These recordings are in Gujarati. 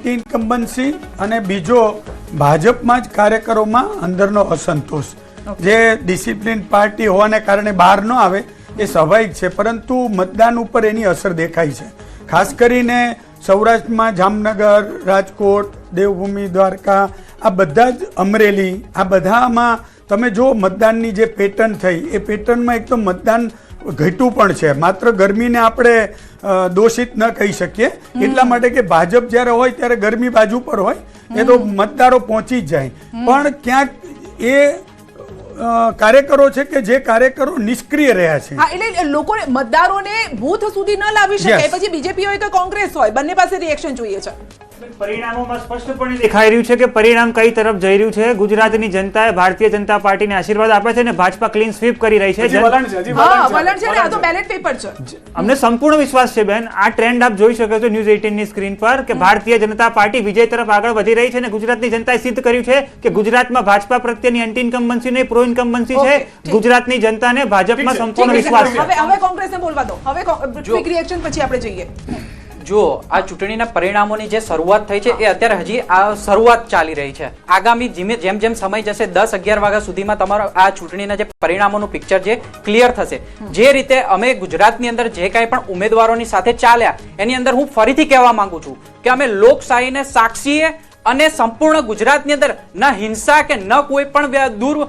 એન્ટી ઇન્કમ્બન્સી અને બીજો ભાજપમાં જ કાર્યકરોમાં અંદરનો અસંતોષ, જે ડિસિપ્લિન પાર્ટી હોવાને કારણે બહાર ન આવે એ સ્વાભાવિક છે, પરંતુ મતદાન ઉપર એની અસર દેખાય છે. ખાસ કરીને સૌરાષ્ટ્રમાં જામનગર, રાજકોટ, દેવભૂમિ, દ્વારકા, આ બધા જ અમરેલી, આ બધામાં તમે જો મતદાનની જે પેટર્ન થઈ એ પેટર્નમાં એક તો મતદાન ઘટ્યું પણ છે. માત્ર ગરમીને આપણે દોષિત ન કહી શકીએ, એટલા માટે કે ભાજપ જ્યારે હોય ત્યારે ગરમી બાજુ પર હોય, એ તો મતદારો પહોંચી જ જાય. પણ ક્યાંક એ કાર્યકરો છે કે જે કાર્યકરો નિષ્ક્રિય રહ્યા છે. હા, એટલે લોકોને મતદારોને બૂથ સુધી ન લાવી શકે, પછી બીજેપી હોય કે કોંગ્રેસ હોય, બંને પાસે રિએક્શન જોઈએ છે. પરિણામોમાં સ્પષ્ટપણે દેખાઈ રહ્યું છે કે પરિણામ કઈ તરફ જઈ રહ્યું છે. ગુજરાતની જનતાએ ભારતીય જનતા પાર્ટીને આશીર્વાદ આપે છે અને ભાજપા ક્લીન સ્વીપ કરી રહી છે. વલણ છે ને, આ તો બેલેટ પેપર છે. અમને સંપૂર્ણ વિશ્વાસ છે બેન. આ ટ્રેન્ડ આપ જોઈ શકો છો ન્યૂઝ 18 ની સ્ક્રીન પર કે ભારતીય જનતા પાર્ટી વિજય તરફ આગળ વધી રહી છે અને ગુજરાતની જનતાએ સિદ્ધ કર્યું છે કે ગુજરાતમાં ભાજપા પ્રત્યેની એન્ટી ઇન્કમ્બન્સી નહીં, પ્રો ઇન્કમ્બન્સી છે. ગુજરાતની જનતાને ભાજપમાં સંપૂર્ણ વિશ્વાસ છે. હવે કોંગ્રેસને બોલવા દો, હવે ક્વિક રિએક્શન પછી આપણે જઈએ. જો આ ચૂંટણીના પરિણામોની જે શરૂઆત થઈ છે એ અત્યારે હજી આ શરૂઆત ચાલી રહી છે. આગામી જેમ જેમ સમય જશે 10-11 વાગ્યા સુધીમાં તમારો આ ચૂંટણીના જે પરિણામોનું પિક્ચર છે ક્લિયર થશે. જે રીતે અમે ગુજરાતની અંદર જે કાંઈ પણ ઉમેદવારોની સાથે ચાલ્યા એની અંદર હું ફરીથી કહેવા માંગુ છું કે અમે લોકશાહીને સાક્ષીએ અને સંપૂર્ણ ગુજરાતની અંદર ન હિંસા કે ન કોઈ પણ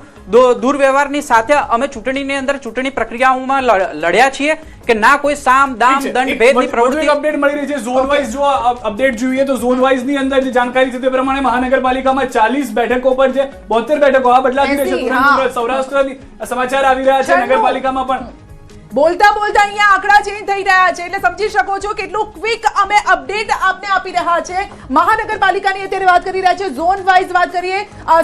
દુર્વ્યવહારની સાથે અમે ચૂંટણીની અંદર ચૂંટણી પ્રક્રિયાઓમાં લડ્યા છીએ કે ના કોઈ સામ દામ દંડ ભેદની પ્રવૃત્તિ. અપડેટ મળી રહી છે ઝોન વાઇઝ. જો અપડેટ જોઈએ તો ઝોન વાઇઝ ની અંદર જે જાણકારી છે તે પ્રમાણે મહાનગરપાલિકામાં 40 બેઠકો પર છે, 72 બેઠકો આ બદલાતી રહેશે. તુરંત સૌરાષ્ટ્રની સમાચાર આવી રહ્યા છે. નગરપાલિકામાં પણ બોલતા અહીંયા આંકડા ચેન્જ થઈ રહ્યા છે, એટલે સમજી શકો છો કેટલું ક્વિક અમે અપડેટ આપને આપી રહ્યા છે. મહાનગરપાલિકાની અત્યારે વાત કરી રહ્યા છે, ઝોન વાઇઝ વાત કરીએ.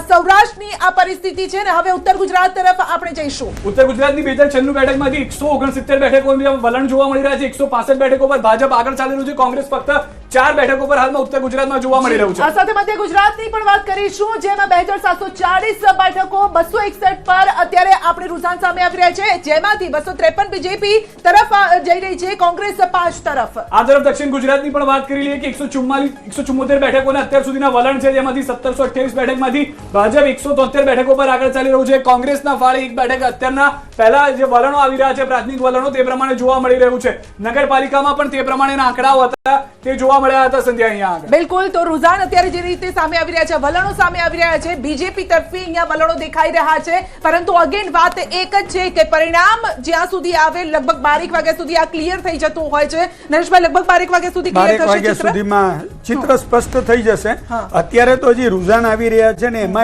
સૌરાષ્ટ્રની આ પરિસ્થિતિ છે ને હવે ઉત્તર ગુજરાત તરફ આપણે જઈશું. ઉત્તર ગુજરાતની 296 બેઠકમાંથી 169 બેઠકો વલણ જોવા મળી રહ્યા છે. 165 બેઠકો પર ભાજપ આગળ ચાલી રહ્યું છે. કોંગ્રેસ ફક્ત 4 બેઠકો પર હાલમાં ઉત્તર ગુજરાતમાં જોવા મળી રહ્યું છે. આ સાથે મધ્ય ગુજરાતની પણ વાત કરીશું, જેમાં 2740 બેઠકો 261 પર અત્યારે આપણે રુઝાન સામે આવી રહ્યા છે, જેમાંથી 253 બીજેપી તરફ જઈ રહી છે, કોંગ્રેસ 5 તરફ. આ તરફ દક્ષિણ ગુજરાતની પણ વાત કરી લઈએ કે 174 બેઠકોના અત્યાર સુધીના વલણ છે, જેમાંથી 1728 બેઠકમાંથી ભાજપ 173 બેઠકો પર આગળ ચાલી રહ્યું છે. કોંગ્રેસના ફાળે 1 બેઠક અત્યારના પહેલા જે વલણો આવી રહ્યા છે, પ્રાથમિક વલણો તે પ્રમાણે જોવા મળી રહ્યું છે. નગરપાલિકામાં પણ તે પ્રમાણેના આંકડાઓ હતા તે જોવા મળ્યા હતા. સંધ્યા અહીંયા આગળ બિલકુલ. તો રુઝાન અત્યારે જે રીતે સામે આવી રહ્યા છે, વલણો સામે આવી રહ્યા છે, બીજેપી તરફી અહીંયા વલણો દેખાઈ રહ્યા છે, પરંતુ અગેન વાત એક જ છે કે પરિણામ જ્યાં સુધી આવે લગભગ 12 વાગ્યા સુધી આ ક્લિયર થઈ જતું હોય છે. નરેશભાઈ, લગભગ 12 વાગ્યા સુધી ક્લિયર થશે સુધીમાં ચિત્ર સ્પષ્ટ થઈ જશે. અત્યારે તો હજી રુઝાન આવી રહ્યા છે ને એમાં